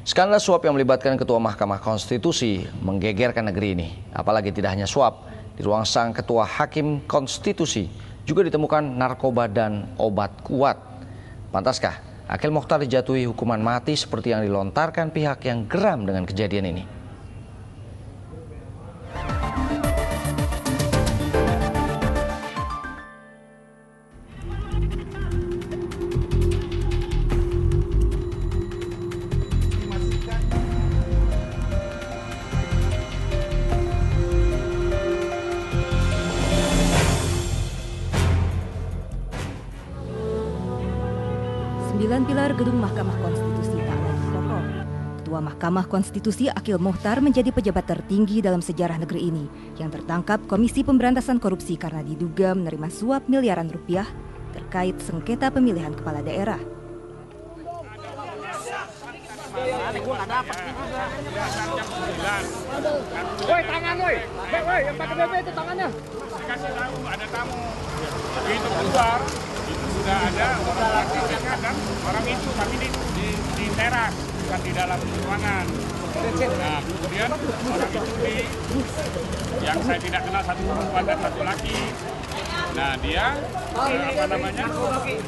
Skandal suap yang melibatkan Ketua Mahkamah Konstitusi menggegerkan negeri ini. Apalagi tidak hanya suap, di ruang sang Ketua Hakim Konstitusi juga ditemukan narkoba dan obat kuat. Pantaskah Akhil Mokhtar dijatuhi hukuman mati seperti yang dilontarkan pihak yang geram dengan kejadian ini? Sembilan pilar gedung Mahkamah Konstitusi tak lagi kokoh. Ketua Mahkamah Konstitusi Akhil Mokhtar menjadi pejabat tertinggi dalam sejarah negeri ini yang tertangkap Komisi Pemberantasan Korupsi karena diduga menerima suap miliaran rupiah terkait sengketa pemilihan kepala daerah. Woi, tangan woi. Woi, yang pakai BB itu tangannya. Dikasih tahu ada tamu. Begitu keluar, itu sudah ada orang KPK dan orang itu, tapi di teras, bukan di dalam ruangan. Nah, kemudian orang itu yang saya tidak kenal, satu perempuan dan satu laki. Nah, dia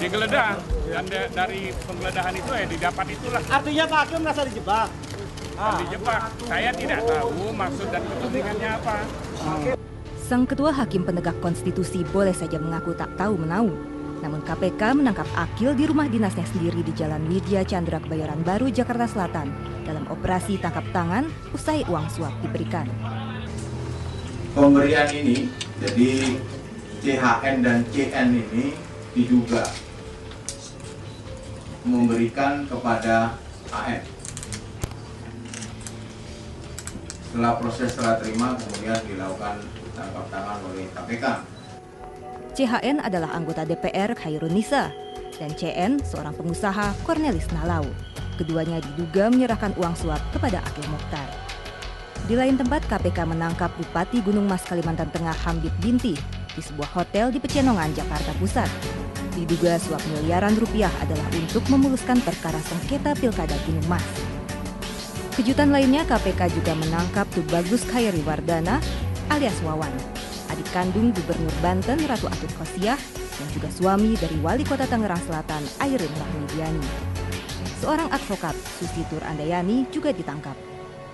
digeledah, dan dari penggeledahan itu didapat itulah. Artinya Pak Hakim merasa dijebak? Dijebak. Saya tidak tahu maksud dan kepentingannya apa. Sang Ketua Hakim Penegak Konstitusi boleh saja mengaku tak tahu menau. Namun KPK menangkap Akhil di rumah dinasnya sendiri di Jalan Widya Chandra Kebayoran Baru, Jakarta Selatan dalam operasi tangkap tangan usai uang suap diberikan. Pemberian ini, jadi CHN dan CN ini diduga memberikan kepada AN. Setelah proses serah terima, kemudian dilakukan tangkap tangan oleh KPK. CHN adalah anggota DPR Khairun Nisa dan CN seorang pengusaha Cornelis Nalau. Keduanya diduga menyerahkan uang suap kepada Akhil Mokhtar. Di lain tempat, KPK menangkap Bupati Gunung Mas Kalimantan Tengah Hamid Binti di sebuah hotel di Pecenongan, Jakarta Pusat. Diduga suap miliaran rupiah adalah untuk memuluskan perkara sengketa Pilkada Gunung Mas. Kejutan lainnya, KPK juga menangkap Tubagus Khairi Wardana alias Wawan, adik kandung Gubernur Banten Ratu Atut Khosyah dan juga suami dari Wali Kota Tangerang Selatan Airin Rahmidiani. Seorang advokat, Susi Tur Andayani, juga ditangkap.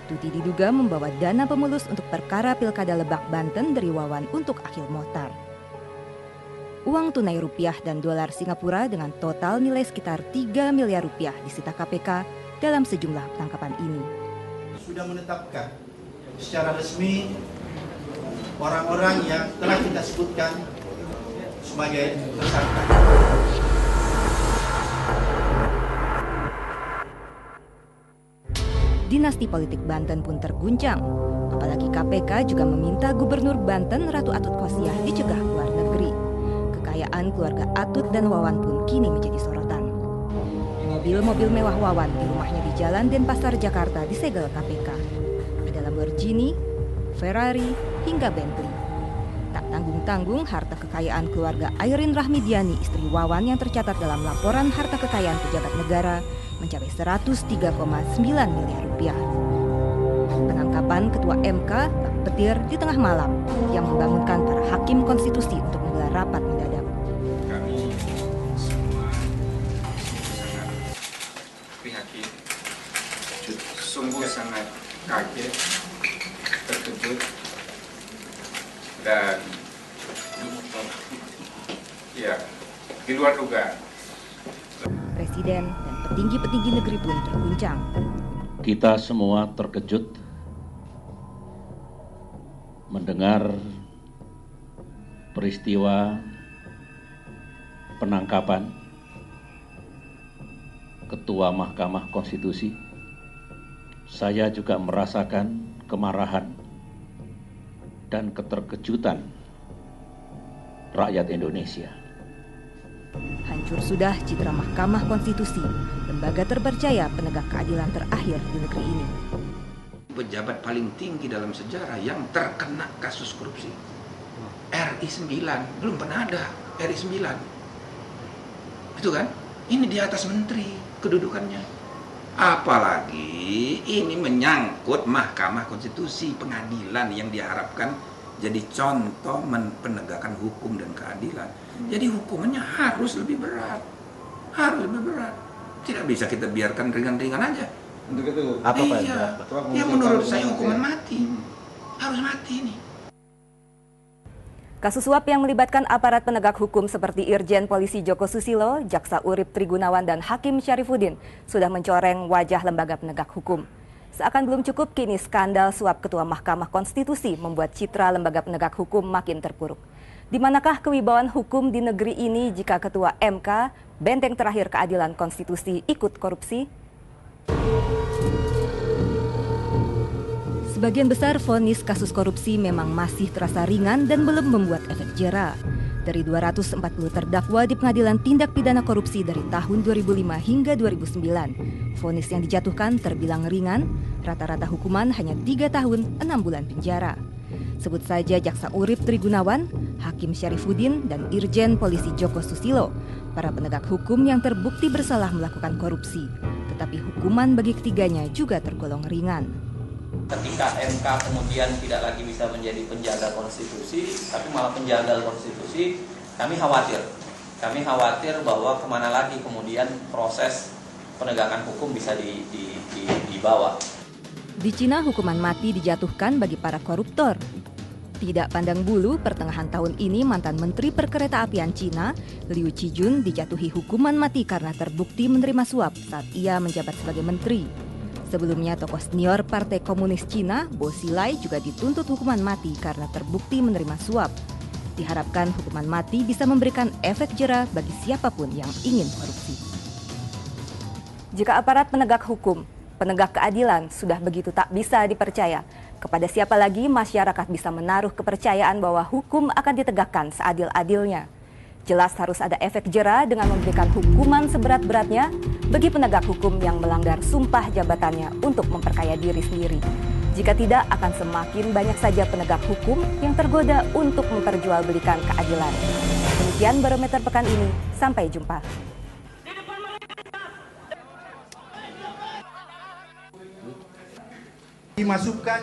Tuti diduga membawa dana pemulus untuk perkara Pilkada Lebak Banten dari Wawan untuk Akhil Mokhtar. Uang tunai rupiah dan dolar Singapura dengan total nilai sekitar 3 miliar rupiah disita KPK dalam sejumlah penangkapan ini. Sudah menetapkan secara resmi orang-orang yang telah kita sebutkan sebagai tersangka. Dinasti politik Banten pun terguncang. Apalagi KPK juga meminta Gubernur Banten Ratu Atut Khosyah dicegah keluar negeri. Kekayaan keluarga Atut dan Wawan pun kini menjadi sorotan. Mobil-mobil mewah Wawan di rumahnya di Jalan Denpasar, Jakarta disegel KPK. Ada Lamborghini, Ferrari, hingga Bentley. Tak tanggung-tanggung harta kekayaan keluarga Airin Rahmidiani, istri Wawan yang tercatat dalam laporan harta kekayaan pejabat negara mencapai 103,9 miliar rupiah. Penangkapan Ketua MK tak petir di tengah malam yang membangunkan para hakim konstitusi untuk menggelar rapat mendadak. Kami semua sangat prihatin, sungguh sangat kaget, terkejut, dan ya di luar dugaan. Presiden dan petinggi-petinggi negeri pun terguncang. Kita semua terkejut mendengar peristiwa penangkapan Ketua Mahkamah Konstitusi. Saya juga merasakan kemarahan dan keterkejutan rakyat Indonesia. Hancur sudah citra Mahkamah Konstitusi, lembaga terpercaya penegak keadilan terakhir di negeri ini. Pejabat paling tinggi dalam sejarah yang terkena kasus korupsi. RI 9, belum pernah ada RI 9. Itu kan? Ini di atas menteri kedudukannya. Apalagi ini menyangkut Mahkamah Konstitusi, pengadilan yang diharapkan jadi contoh penegakan hukum dan keadilan. Jadi hukumannya harus lebih berat. Harus lebih berat. Tidak bisa kita biarkan ringan-ringan aja. Untuk itu apa Pak? Iya. Ya menurut saya hukuman mati. Harus mati ini. Kasus suap yang melibatkan aparat penegak hukum seperti Irjen Polisi Joko Susilo, Jaksa Urip Trigunawan, dan Hakim Syarifuddin sudah mencoreng wajah lembaga penegak hukum. Seakan belum cukup, kini skandal suap Ketua Mahkamah Konstitusi membuat citra lembaga penegak hukum makin terpuruk. Di manakah kewibawaan hukum di negeri ini jika Ketua MK, benteng terakhir keadilan konstitusi, ikut korupsi? Sebagian besar vonis kasus korupsi memang masih terasa ringan dan belum membuat efek jera. Dari 240 terdakwa di Pengadilan Tindak Pidana Korupsi dari tahun 2005 hingga 2009, vonis yang dijatuhkan terbilang ringan, rata-rata hukuman hanya 3 tahun 6 bulan penjara. Sebut saja Jaksa Urip Trigunawan, Hakim Syarifuddin, dan Irjen Polisi Joko Susilo, para penegak hukum yang terbukti bersalah melakukan korupsi. Tetapi hukuman bagi ketiganya juga tergolong ringan. Ketika MK kemudian tidak lagi bisa menjadi penjaga konstitusi, tapi malah penjaga konstitusi, kami khawatir. Kami khawatir bahwa kemana lagi kemudian proses penegakan hukum bisa dibawa. Di Cina, hukuman mati dijatuhkan bagi para koruptor. Tidak pandang bulu, pertengahan tahun ini mantan Menteri Perkeretaapian Cina, Liu Qijun, dijatuhi hukuman mati karena terbukti menerima suap saat ia menjabat sebagai menteri. Sebelumnya, tokoh senior Partai Komunis Cina, Bo Xilai, juga dituntut hukuman mati karena terbukti menerima suap. Diharapkan hukuman mati bisa memberikan efek jera bagi siapapun yang ingin korupsi. Jika aparat penegak hukum, penegak keadilan sudah begitu tak bisa dipercaya, kepada siapa lagi masyarakat bisa menaruh kepercayaan bahwa hukum akan ditegakkan seadil-adilnya? Jelas harus ada efek jera dengan memberikan hukuman seberat-beratnya bagi penegak hukum yang melanggar sumpah jabatannya untuk memperkaya diri sendiri. Jika tidak, akan semakin banyak saja penegak hukum yang tergoda untuk memperjualbelikan keadilan. Demikian Barometer pekan ini, sampai jumpa. Dimasukkan